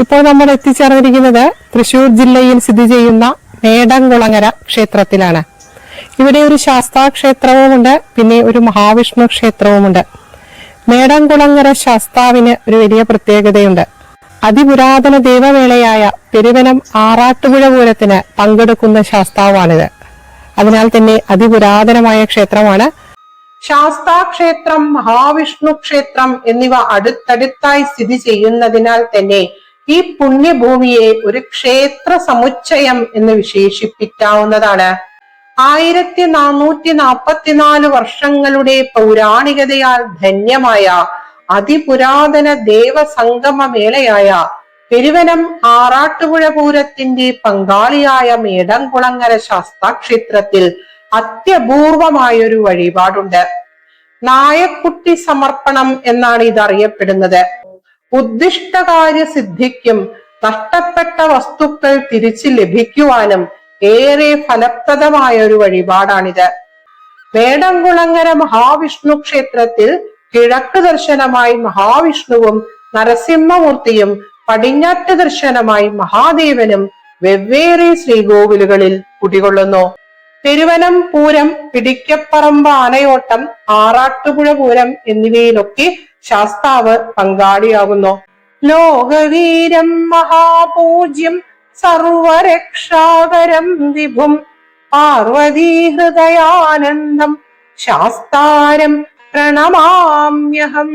ഇപ്പോൾ നമ്മൾ എത്തിച്ചേർന്നിരിക്കുന്നത് തൃശൂർ ജില്ലയിൽ സ്ഥിതി ചെയ്യുന്ന മേടംകുളങ്ങര ക്ഷേത്രത്തിലാണ്. ഇവിടെ ഒരു ശാസ്താക്ഷേത്രവുമുണ്ട്, പിന്നെ ഒരു മഹാവിഷ്ണു ക്ഷേത്രവുമുണ്ട്. മേടംകുളങ്ങര ശാസ്താവിന് ഒരു വലിയ പ്രത്യേകതയുണ്ട്. അതിപുരാതന ദേവവേളയായ പെരുവനം ആറാട്ടുപുഴ പൂരത്തിന് പങ്കെടുക്കുന്ന ശാസ്താവാണിത്. അതിനാൽ തന്നെ അതിപുരാതനമായ ക്ഷേത്രമാണ്. ശാസ്താക്ഷേത്രം, മഹാവിഷ്ണു ക്ഷേത്രം എന്നിവ അടുത്തടുത്തായി സ്ഥിതി ചെയ്യുന്നതിനാൽ തന്നെ ഈ പുണ്യഭൂമിയെ ഒരു ക്ഷേത്ര സമുച്ചയം എന്ന് വിശേഷിപ്പിക്കാവുന്നതാണ്. 1444 വർഷങ്ങളുടെ പൗരാണികതയാൽ ധന്യമായ അതിപുരാതന ദേവസംഗമ മേളയായ പെരുവനം ആറാട്ടുപുഴ പൂരത്തിന്റെ പങ്കാളിയായ മേടംകുളങ്ങര ശാസ്താക്ഷേത്രത്തിൽ അത്യപൂർവമായൊരു വഴിപാടുണ്ട്. നായക്കുട്ടി സമർപ്പണം എന്നാണ് ഇതറിയപ്പെടുന്നത്. ഉദ്ദിഷ്ടകാര്യ സിദ്ധിക്കും നഷ്ടപ്പെട്ട വസ്തുക്കൾ തിരിച്ചു ലഭിക്കുവാനും ഏറെ ഫലപ്രദമായ ഒരു വഴിപാടാണിത്. മേടംകുളങ്ങര മഹാവിഷ്ണു ക്ഷേത്രത്തിൽ കിഴക്ക് ദർശനമായി മഹാവിഷ്ണുവും നരസിംഹമൂർത്തിയും പടിഞ്ഞാറ്റ് ദർശനമായി മഹാദേവനും വെവ്വേറെ ശ്രീകോവിലുകളിൽ കുടികൊള്ളുന്നു. പെരുവനം പൂരം, പിടിക്കപ്പറമ്പ് ആനയോട്ടം, ആറാട്ടുപുഴ പൂരം എന്നിവയിലൊക്കെ ശാസ്താവ് പങ്കാളിയാകുന്നു. ലോകവീരം മഹാപൂജ്യം സർവരക്ഷാകരം വിഭും പാർവതീ ഹൃദയാനന്ദം ശാസ്താരം പ്രണമാമ്യഹം.